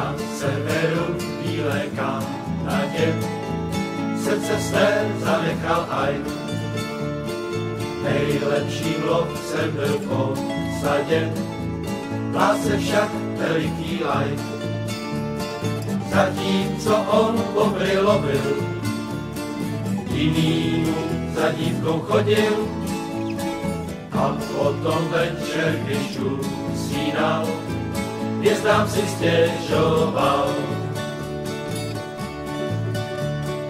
Na severu bílé Kanadě srdce své zanechal aj. Nejlepším lovcem byl v osadě, v lásce však veliký laj. Zatímco on bobry lovil, jiný mu za dívkou chodil, a potom večer, když usínal, hvězdám si stěžoval.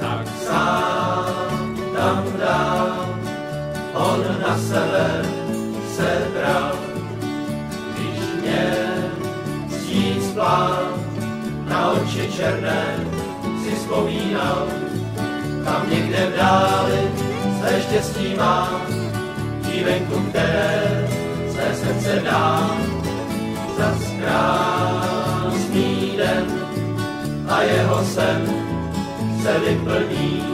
Tak sám tam dál, on na sever se bral, když měl stín splát, na oči černé si vzpomínal, tam někde v dáli své štěstí má, dívenku, které své srdce dá. Zas krásný den a jeho sen se vyplní.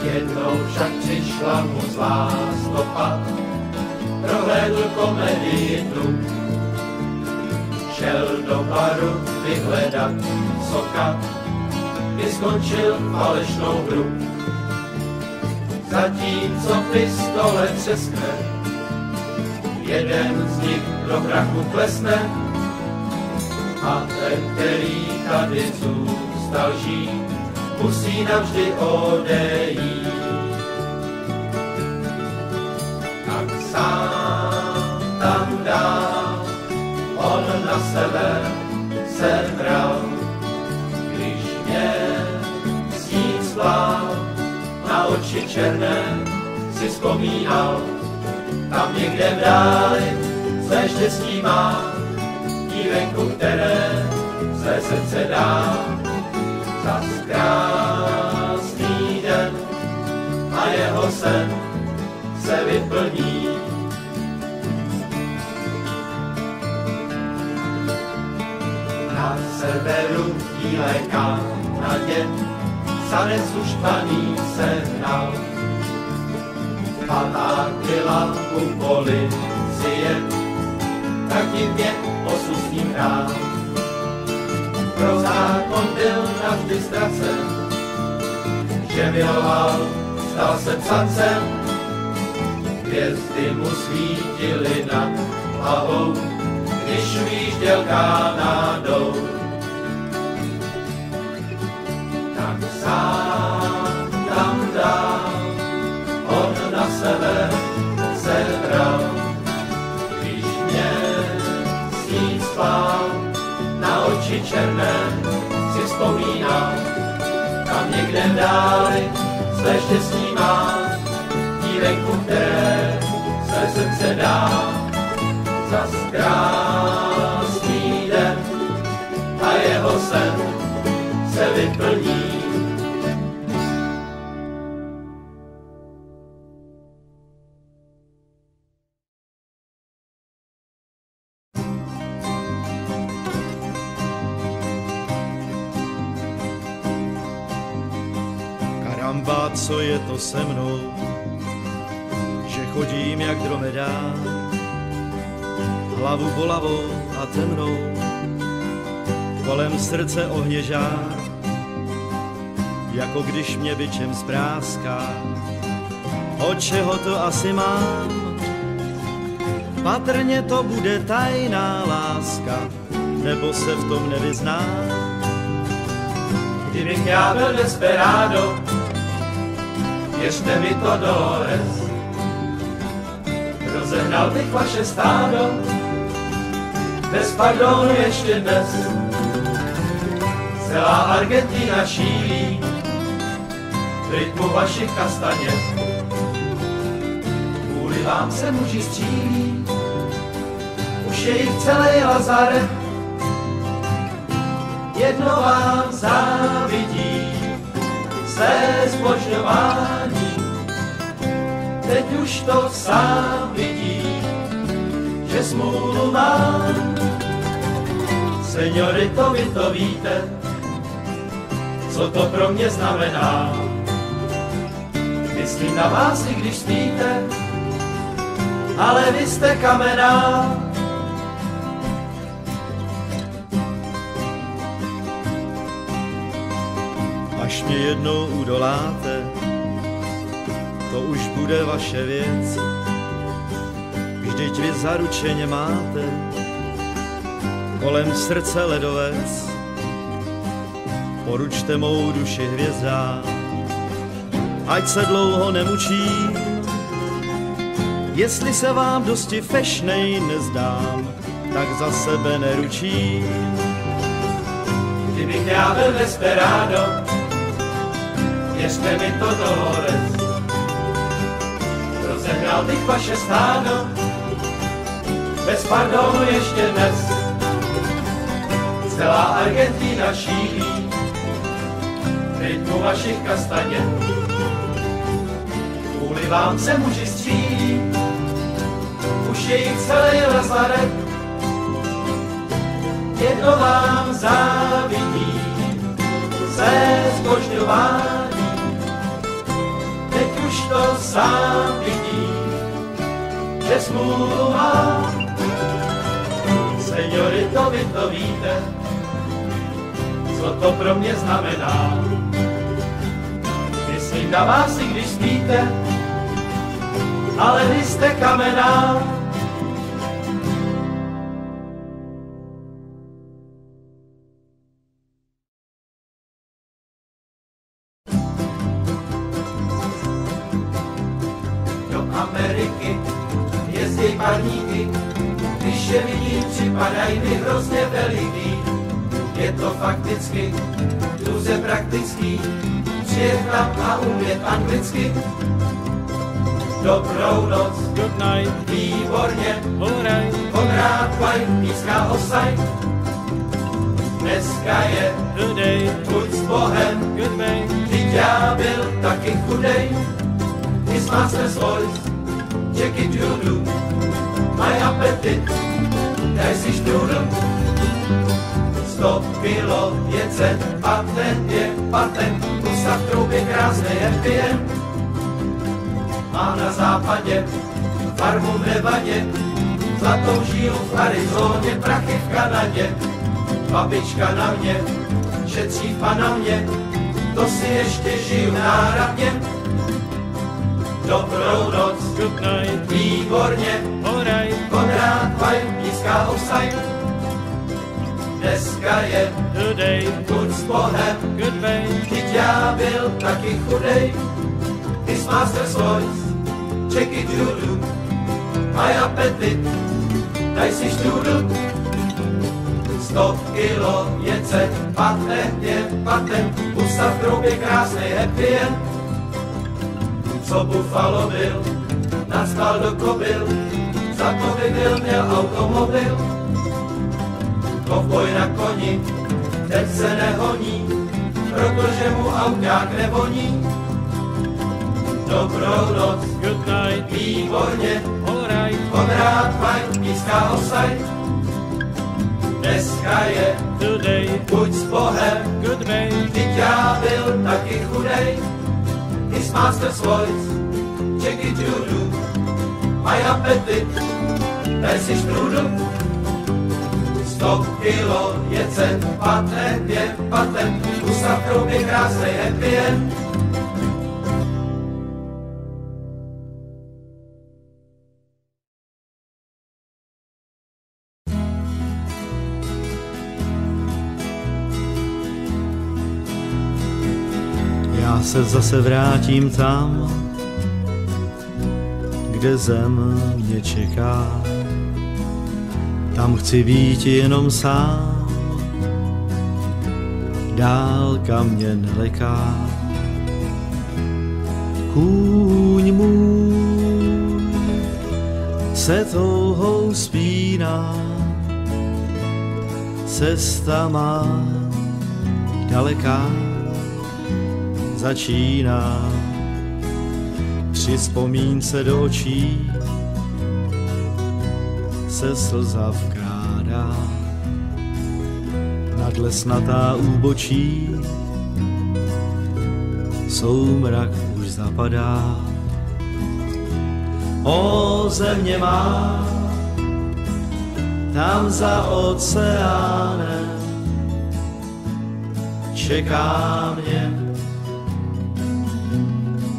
Jednou však přišla mu zlá stopa, prohlédl komedii tu. Šel do baru vyhledat soka, vyskončil falešnou hru. Zatímco pistole třeskne, jeden z nich do prachu klesne, a ten, který tady zůstal žít, musí navždy odejít. Tak sám tam dál, on na sever se bral, když měl sníh splál, na oči černé si vzpomínal, tam někde v dáli své štěstí má, dívenku, které své srdce dá. Zas krásný den a jeho sen se vyplní. Na severu bílé Kanadě zanec už paní se hnal. Padá byla u policie, tak divně osud s ním hrál. Pro zákon byl navždy ztracen, že miloval, stal se psancem. Hvězdy mu svítily nad hlavou, když výjížděl Kanadou. Tak sám tam dál, on na sever se bral, když měl sníh spál, na oči černé si vzpomínal, tam někde v dáli své štěstí má, dívenku, které své srdce dá. Zas krásný den a jeho sen se vyplní. Karamba, co je to se mnou, že chodím jak dromedár, hlavu bolavou a temnou, kolem srdce ohně žár, jako když mě bičem zpráská. Od čeho to asi mám? Patrně to bude tajná láska, nebo se v tom nevyznám. Kdybych já byl desperado, věřte mi to, Dolores, rozehnal bych vaše stádo, bez pardonu ještě dnes. Celá Argentina šílí v rytmu vašich kastanět. Kvůli vám se muži střílí, už je jich celý lazaret. Jedno vám závidí své zbožňování, teď už to sám vidí, že smůlu mám. Seniorito, vy to víte, co to pro mě znamená. Myslím na vás, i když spíte, ale vy jste kamenná. Až mě jednou udoláte, to už bude vaše věc. Vždyť vy zaručeně máte kolem srdce ledovec. Poručte mou duši hvězdám, ať se dlouho nemučím. Jestli se vám dosti fešnej nezdám, tak za sebe neručím. Kdybych já byl desperado, věřte mi to Dolores, rozehnal bych vaše stádo, bez pardonu ještě dnes. Celá Argentina šílí v rytmu vašich kastanět. Kvůli vám se muži střílí, už je jich celý lazaret. Jedno vám závidí se zbožňování, teď už to sám vidí, že smůlu má. Seniorito, vy to víte, co to pro mě znamená. Myslím na vás, i když spíte, ale vy jste kamenná. Do Ameriky jezdí parníky, když je vidím, připadají mi hrozně veliký. Je to fakticky druze praktický, přijet tam a umět anglicky. Dobrou noc, Good night, výborně, alright, Konrád White píská Offside. Dneska je good day, buď s Bohem, good way, vždyť já byl taky chudej. His master's voice, check it you do, my appetite, daj si štrůdl. 100 kilo věce, patent je patent, pusa v troubě krásnej happy end. Má na západě farmu v Nevadě, zlatou žílu v Arizoně, prachy v Kanadě. Babička na mě, šetří v Panamě, to si ještě žiju náravně. Dobrou noc, good night, výborně, alright, Konrád White píská Offside. Dneska je good day, buď s Bohem, good way, vždyť já byl taky chudej. His master's voice, check it you do, my appetite, daj si štrůdl. 100 kilo věce, patent je patent, pusa v troubě krásnej happy end. Co Buffalo byl, nastal do kobyl, za to by byl měl automobil. Kovboj na koni, teď se nehoní, protože mu auták nevoní. Dobrou noc, good night, výborně, alright, Konrád White píská Offside. Dneska je good day, buď s Bohem, good way, vždyť já byl taky chudej. His master's voice, check it you do, my appetite, daj si štrůdl. 100 kilo věce, patent je patent, pusa v troubě krásnej happy end. Já se zase vrátím tam, kde zem mě čeká. Tam chci být jenom sám, dálka mě neleká. Kůň můj se touhou spíná, cesta má daleká začíná. Při vzpomínce do očí se slza vkrádá, nad lesnatá úbočí soumrak už zapadá. O země má, tam za oceánem čeká mě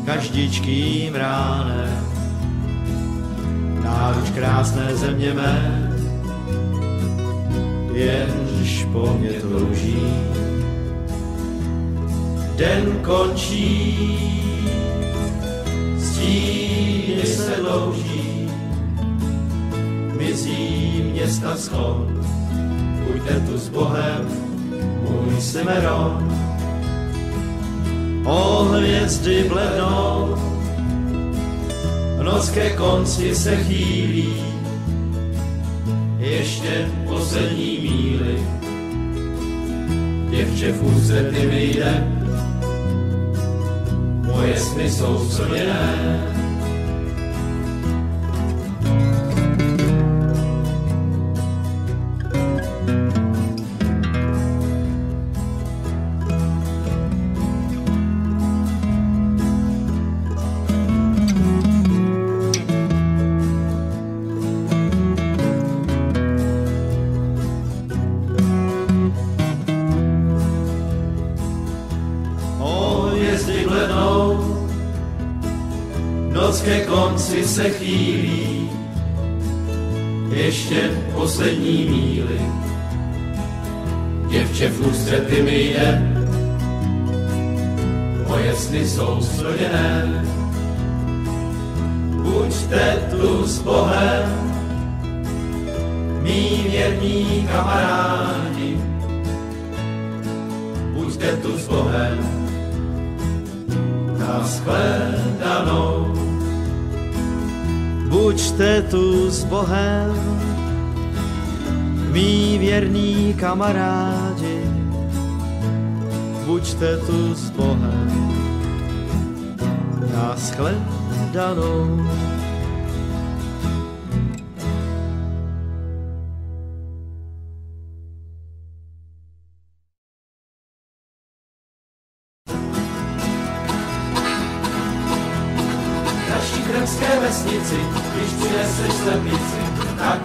každičkým ránem. Náruč krásné země mé, jenž po mně touží. Den končí, stíny se dlouží, mizí města schon. Buďte tu s Bohem, můj Cimeron. O hvězdy blednou, noc ke konci se chýlí, ještě poslední míly. Děvče v úzce ty vyjde, moje sny jsou splněné. Noc ke konci se chýlí, ještě poslední míly. Děvče v ústřety mi jde, moje sny jsou splněné. Buďte tu s Bohem, mí věrní kamarádi. Buďte tu s Bohem, nashledanou. Buďte tu s Bohem, mí věrní kamarádi. Buďte tu s Bohem, nashledanou. Kremské vesnici, když přineseš slepici, tak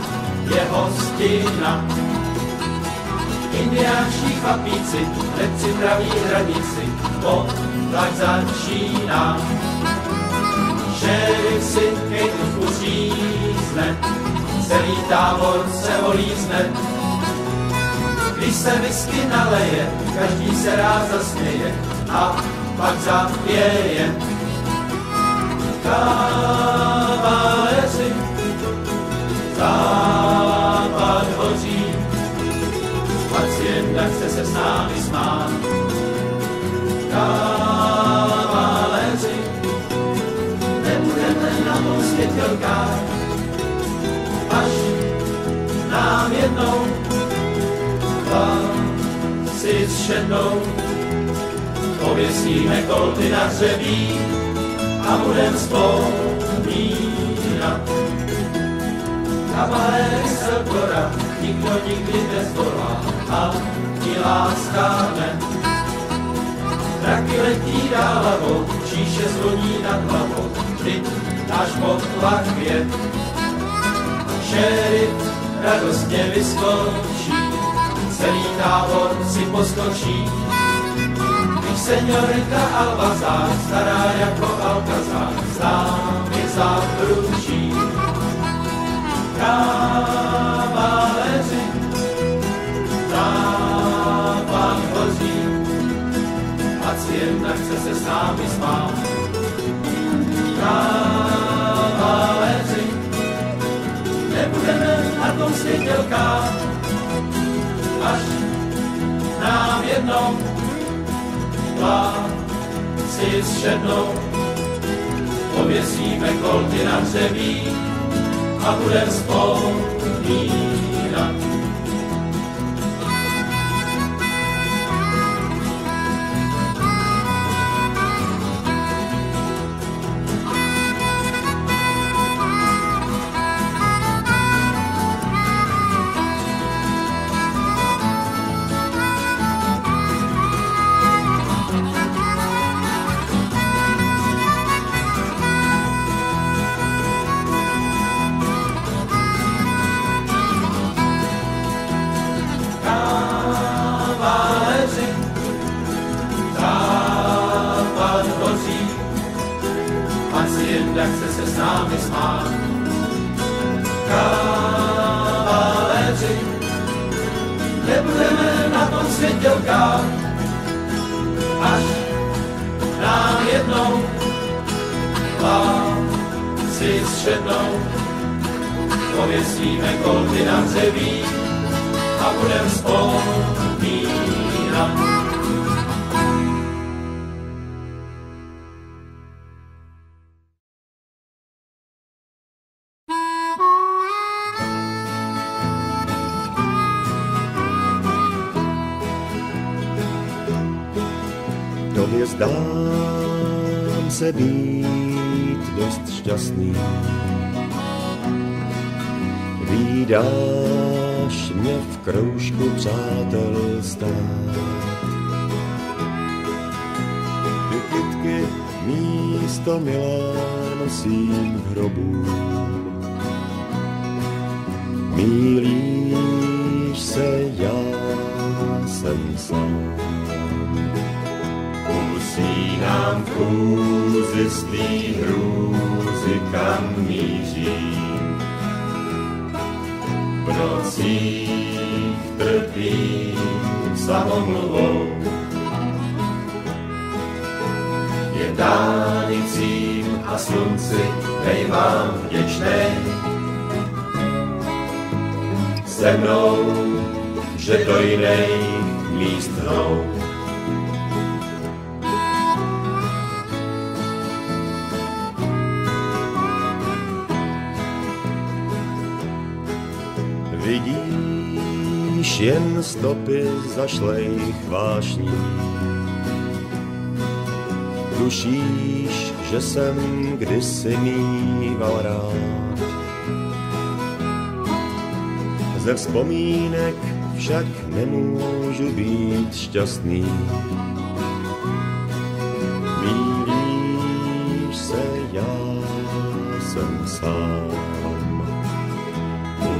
je hostina. Indiánští chlapíci hned připraví hranici, potlak začíná. Šerif si hejtku řízne, celý tábor se olízne. Když se whisky naleje, každý se rád zasměje a pak zapěje. Kavaléři, západ hoří, pacient chce se s námi smát. Kavaléři, nebudeme na tom světelkách, až nám jednou vlasy zšednou. Pověsíme kolty na hřebí a budem vzpomínat. Kavaléry Selkora nikdo nikdy nezvolá a ti láskáme. Mraky letí dálavou, číše zvoní nad hlavou, vždyť náš potlak je. Šerif radostně vyskočí, celý tábor si poskočí. Señorita Alvazar, stará jako Alcazar, s námi zakručí. Kavaléři, západ hoří, pacient chce se s námi smát. Kavaléři, nebudeme na tom světelkách, až nám jednou si zšednou, pověsíme kolty na hřebí a budem vzpomínat. ať si jen chce se s námi smát. Kavaléři, nebudeme na tom světě lkát, až nám jednou pláci zšednou, pověsíme kolby na dřeví a budem vzpomínat. Tobě zdám se být dost šťastný. Vídáš mě v kroužku přátel stát. Ty kytky místo milé nosím v hrobu. Mýlíš se, já jsem sám. Usínám v chůzi z tvý hrůzy, kam mířím. V nocích trpím samomluvou. Jen dálnicím a slunci bejvám vděčnej. Se mnou, že do jiných míst hnou. Vidíš jen stopy zašlejch vášní. Tušíš, že jsem kdysi mýval rád. Ze vzpomínek však nemůžu být šťastný. Mýlíš se, já jsem sám.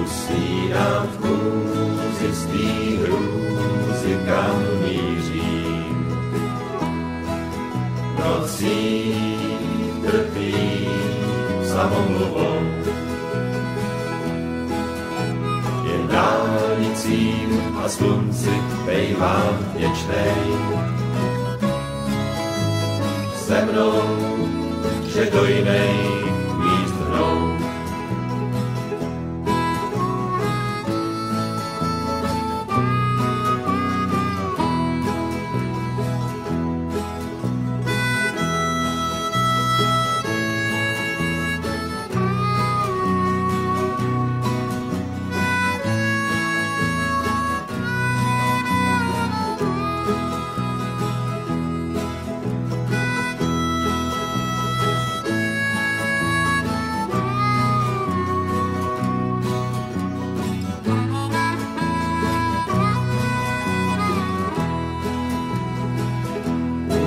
Usínám v chůzi z tvý hrůzy, kam mířím. V nocích trpím samomluvou. Jen dálnicím a slunci bejvám vděčnej. Se mnou, že do jiných míst hnou.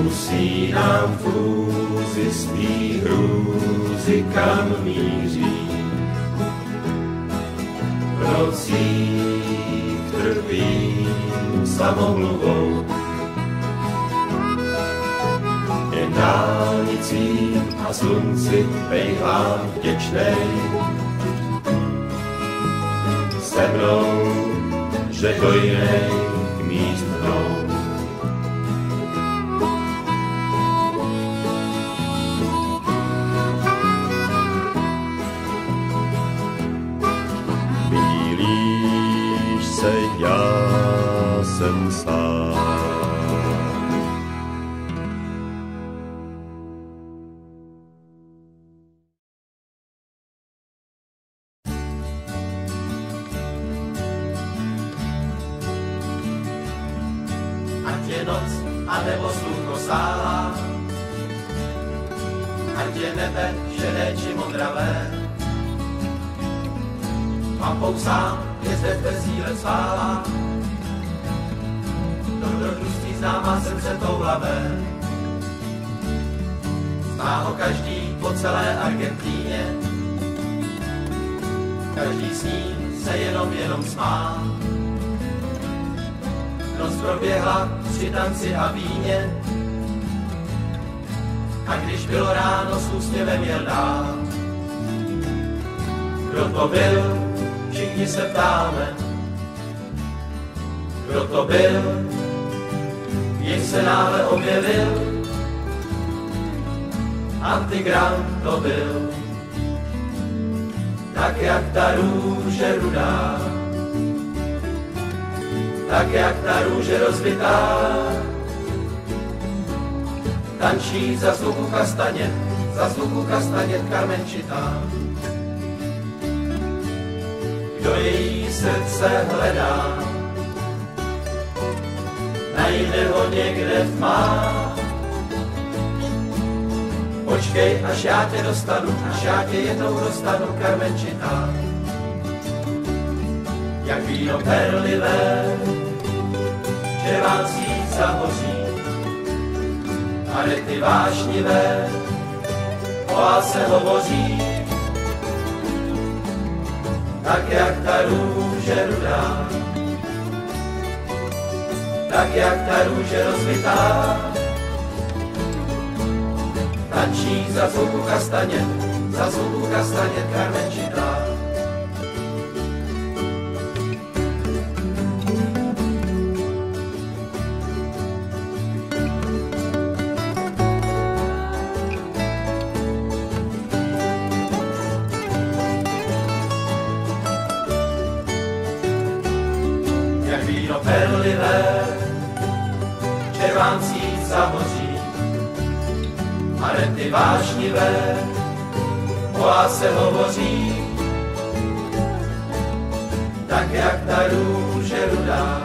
Usínám v chůzi z tvý hrůzy, kam mířím. V nocích trpím samomluvou. Jen dálnicím a slunci bejvám vděčnej. Se mnou, že do jiných míst hnou. Já jsem sám. Ať je noc a nebo slunko stálá, ať je nebe šedé či modravé, a pousám je zde bez síle svála. Dobrodružství známá srdce toulavé, zná ho každý po celé Argentíně, každý s ním se jenom smá. Noc proběhla při tanci a víně, a když bylo ráno, s úsměvem jel dál. Kdo to byl, všichni se ptáme. Kdo to byl, jen se náhle objevil. Antigram to byl, tak jak ta růže rudá, tak jak ta růže rozvitá. Tančí za zvuku kastanět Karmenčitá. Kdo její srdce hledá, najde ho někde v tmách. Počkej, až já tě jednou dostanu, Karmenčitá. Jak víno perlivé, že vám síť zahoří, arety vášnivé, o lásce hovoří. Tak jak ta růže rudá, tak jak ta růže rozvitá. Tančí za zvuku kastanět Karmenčitá. Jak víno perlivé, červán síť zahoří, arety vášnivé, o lásce hovoří. Tak jak ta růže rudá,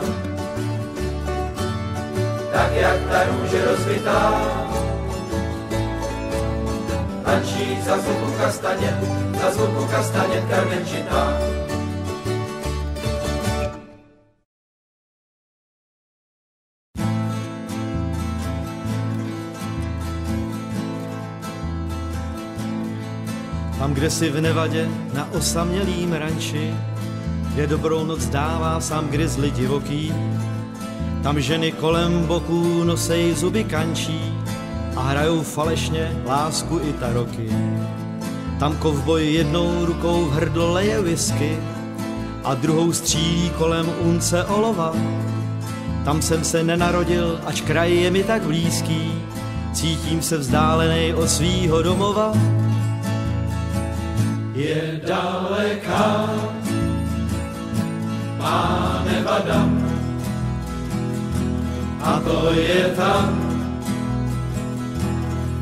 tak jak ta růže rozvitá. Tančí za zvuku kastanět Karmenčitá. Tam, kde si v Nevadě na osamělým ranči, kde dobrou noc dává sám grizzly divoký, tam ženy kolem boků nosej zuby kančí a hrajou falešně lásku i taroky. Tam kovboj jednou rukou v hrdlo leje whisky a druhou střílí kolem unce olova. Tam jsem se nenarodil, ač kraj je mi tak blízký, cítím se vzdálenej od svýho domova. Je daleká má Nevada, a to je tam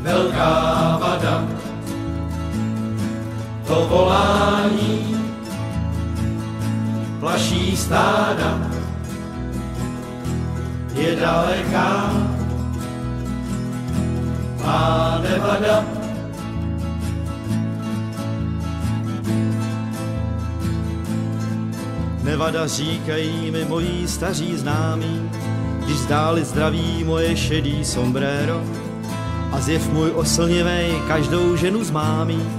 velká vada. To volání plaší stáda, je daleká má Nevada. Nevada říkají mi moji staří známí, když zdáli zdraví moje šedý sombrero a zjev můj oslnivej každou ženu zmámí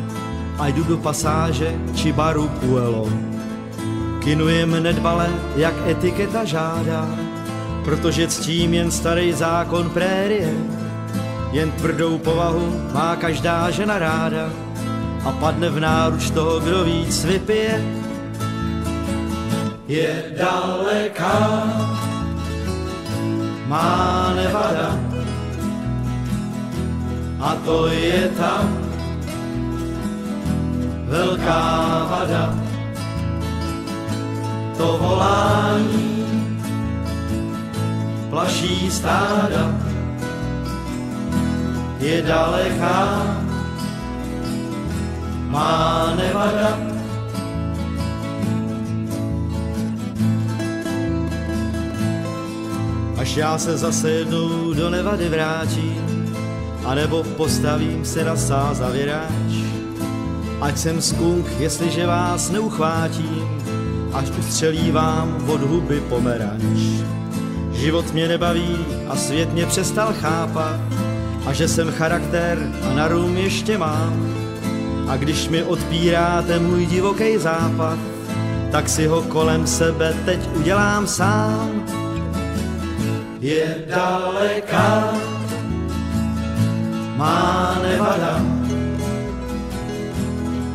a jdu do pasáže či baru Puelo. Kinujem nedbale, jak etiketa žádá, protože ctím jen starý zákon prérie. Jen tvrdou povahu má každá žena ráda a padne v náruč toho, kdo víc vypije. Je daleká má Nevada, a to je tam velká vada. To volání plaší stáda, je daleká má Nevada. Až já se zase jednou do Nevady vrátím, anebo postavím se na sázavěráč. Ať jsem skunk, jestliže vás neuchvátím, až ustřelí vám od huby pomeranč. Život mě nebaví a svět mě přestal chápat, a že jsem charakter a na rum ještě mám. A když mi odpíráte můj divoký západ, tak si ho kolem sebe teď udělám sám. Je daleká má Nevada.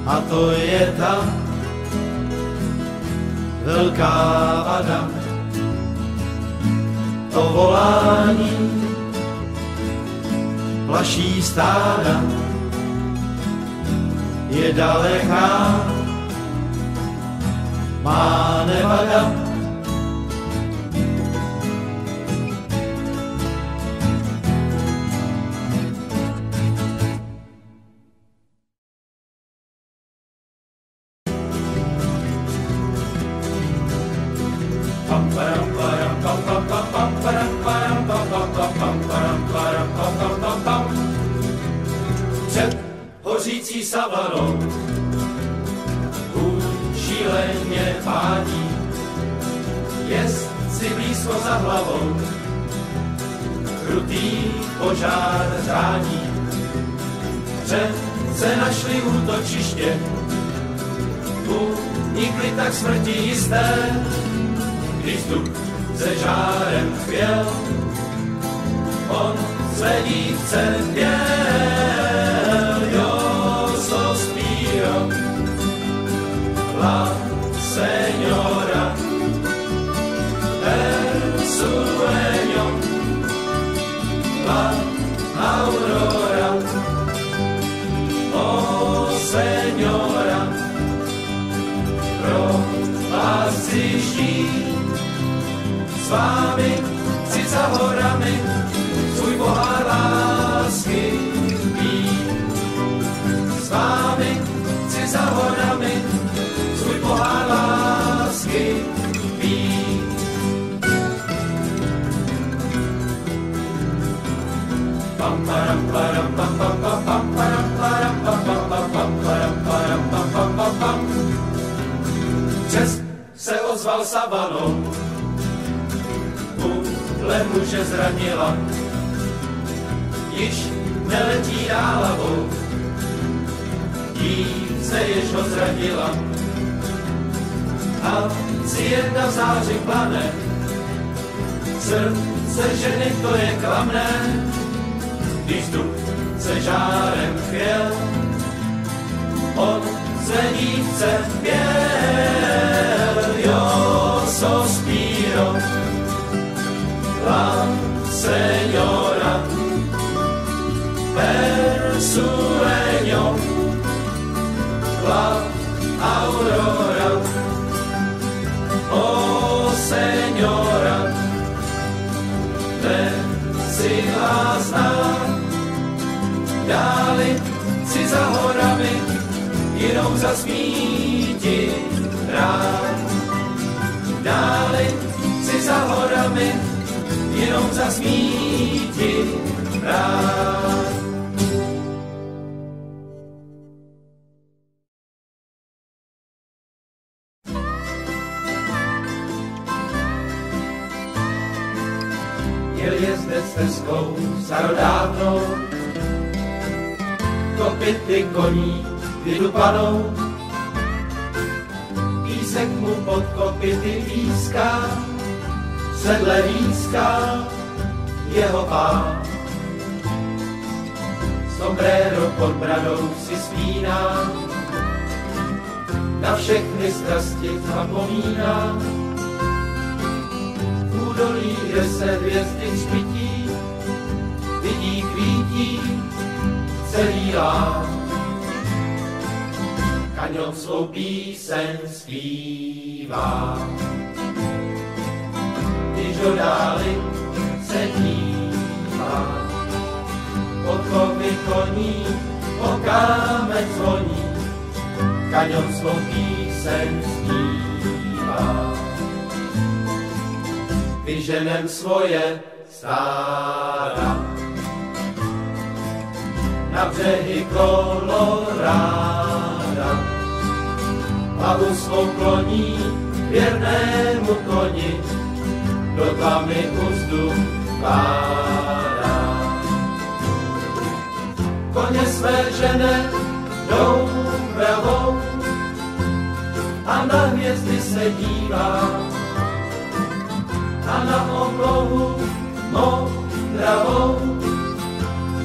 A to je ta velká vada. To volání plaší stáda je daleká, má Nevada. Před hořící savanou kůň šíleně pádí, jest si blízko za hlavou, krutý požár řádí. Přece našli útočiště, unikli tak smrti jisté, když vzduch se žárem chvěl, on své dívce chtěl. Jo, sospiro, la señora, el sueño, la aurora, oh señora, pro vás chci žít, s vámi chci za horami svůj pohár lásky pít. S vámi chci za horami svůj pohár lásky pít. Pam param param pam pam pam pam param param pam pam pam pam param param pam pam pam pam. Čes se ozval savanou, tuhle muže zranila, již neletí hlavou, dívce jež ho zradila. A si jedna v záři plane, srdce ženy to je klamné, když vzduch se žárem chvěl, on se dívce pěl. Jo, sospiro, la señora, per sueño, la aurora, oh señora, si vás znám, dáli si za horami, jinou zasmíti rád. Dáli si za horami, jinou zasmíti rád. Jel jezdec stezkou starodávnou, kopyty koní vydupanou, písek mu pod kopyty píská, sedle výská jeho pán. Sombrero pod bradou si spíná, na všechny strasti zapomíná. V údolí, kde se hvězdy třpytí, vidí kvítí celý lán. Kaňon svou píseň zpívá, když do dály se dívá. Pod chovy koní o kámen zvoní, kaňon svou píseň zpívá. Vyženem svoje stáda na břehy Koloráda, hlavu svou kloní věrnému koni, do tamy úzdu vkládá. Koně své žene jdou pravou a na hvězdy se dívá, a na oblohu modravou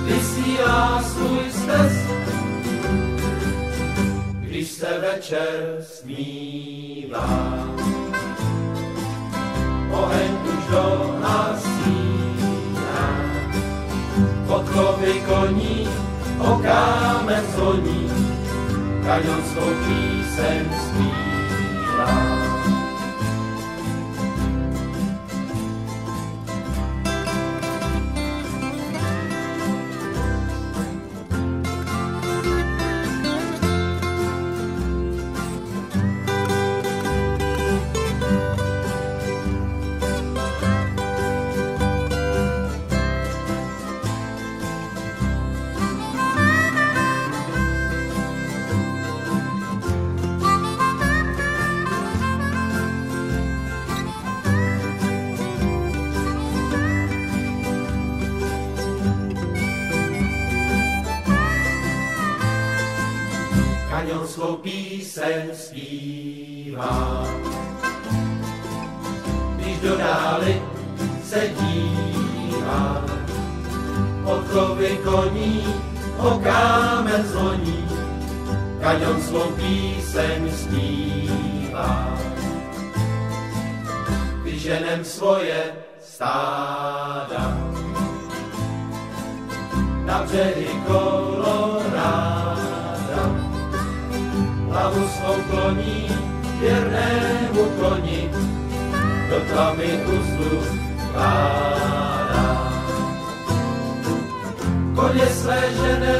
vysílá se večer smívá. Oheň už dohasíná, podkovy koní, o kámen zvoní, kaňon svou píseň zpívá. Kaňon svou píseň zpívá. Když do dály se dívá, podkovy koní, o kámen zvoní, kaňon svou píseň zpívá. Vyženem svoje stáda na břehy Koloráda, hlavu svou kloní věrnému koni, do tmy uzlu vkládá. Koně své žene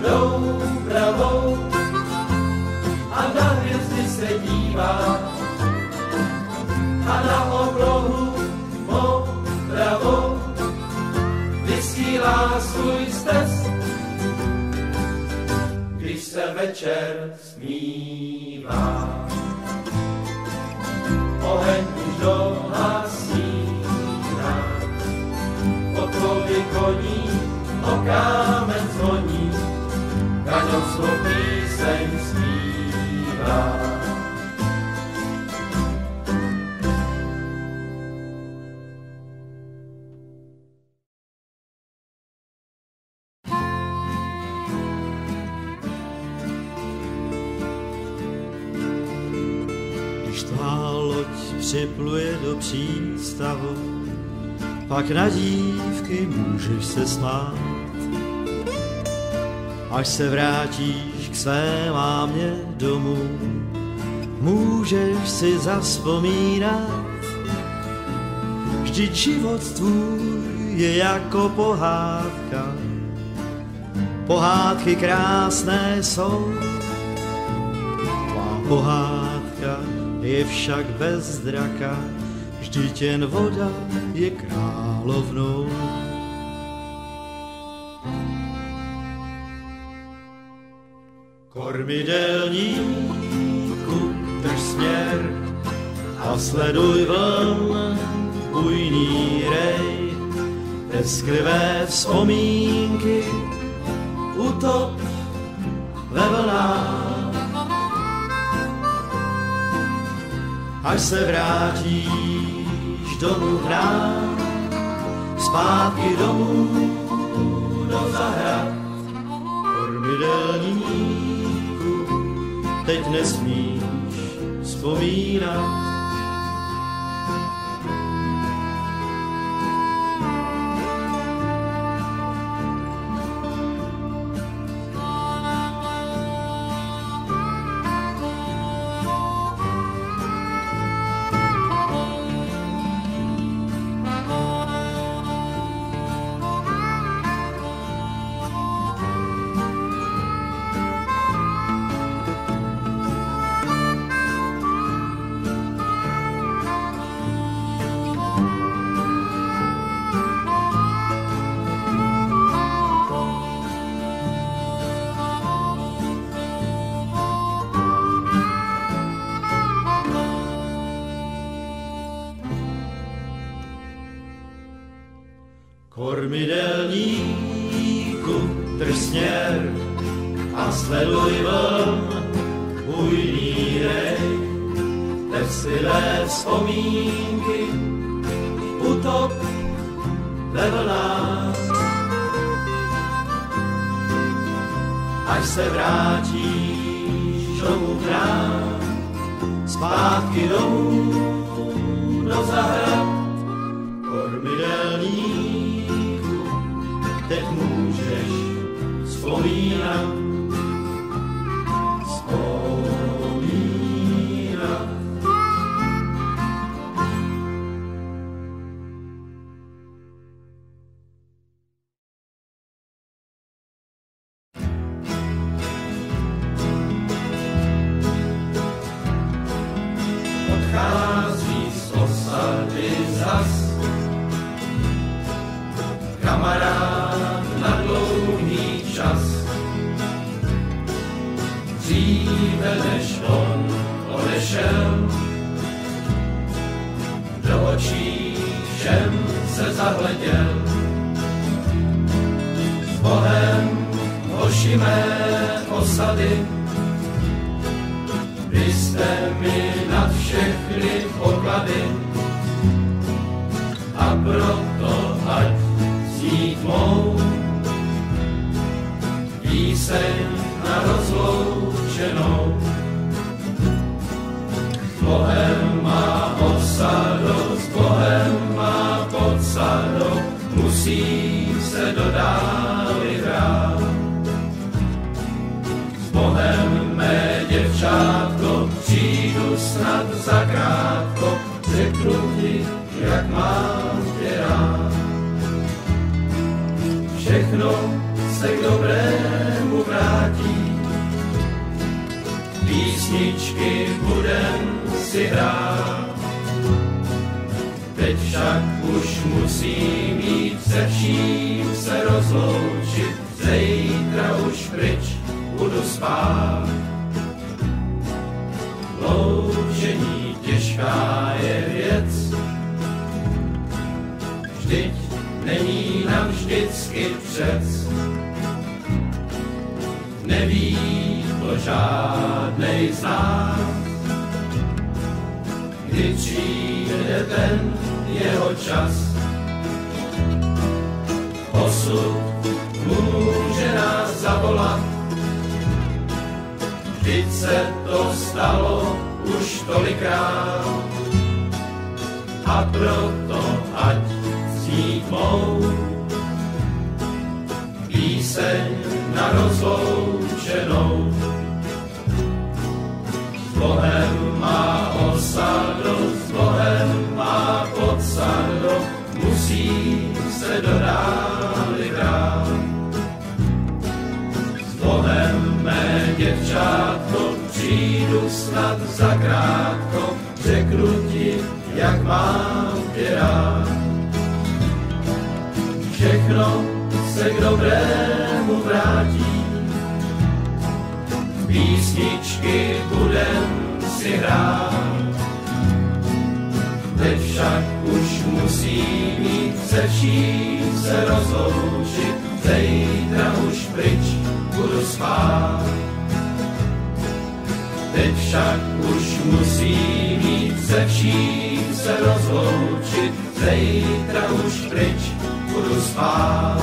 jdou pravou a na hvězdy se dívá a na oblohu modravou vysílá svůj stez. Když se večer smívá, oheň už dohasíná, podkovy koní, o kámen zvoní, kaňon svou píseň zpívá. Připluje do přístavu, pak na dívky můžeš se smát. Až se vrátíš k své mámě domů, můžeš si zavzpomínat. Vždyť život tvůj je jako pohádka, pohádky krásné jsou. Tvá pohádka je však bez draka, vždyť jen voda je královnou. Kormidelníku, drž směr a sleduj vln bujný rej. Tesklivé vzpomínky utop ve vlnách. Až se vrátíš domů hrát, zpátky domů do zahrad. Kormidelníku, teď nesmíš vzpomínat. Kormidelníku, drž směr a sleduj vln bujný rej. Tesklivé vzpomínky utop ve vlnách. Až se vrátíš znovu k nám, zpátky domů, do zahrad kormidelníku, teď můžeš vzpomínat, vzpomínat. Odchází z osady zas kamarád na dlouhý čas. Dříve než on odešel, do očí všem se zahleděl. S Bohem, hoši mé osady, vy jste mi nad všechny poklady, a proto ať znít mou píseň na rozloučenou. S Bohem má osado, s Bohem má podsado, musím se do dály hrát. S Bohem mé děvčátko, přijdu snad zakrátko, řeknu ti, jak mám tě rád. Všechno se k dobrému vrátí, písničky budem si hrát. Teď však už musím jít, se vším se rozloučit, zítra už pryč budu spát. Loučení těžká je věc, vždyť není nám vždycky přec. Neví to žádnej z nás, kdy přijde ten jeho čas. Osud může nás zavolat, vždyť se to stalo už tolikrát, a proto ať znít mou píseň na rozloučenou. S Bohem má osado, s Bohem má podsado, musí se do dály hrát. S Bohem mé děvčátko, přijdu snad zakrátko, řeknu ti, jak mám tě rád. Všechno se k dobrému vrátí, písničky budem si hrát. Teď však už musím jít, se vším se rozloučit, zítra už pryč budu spát. Teď však už musím jít, se vším se rozloučit, zítra už pryč budu spát.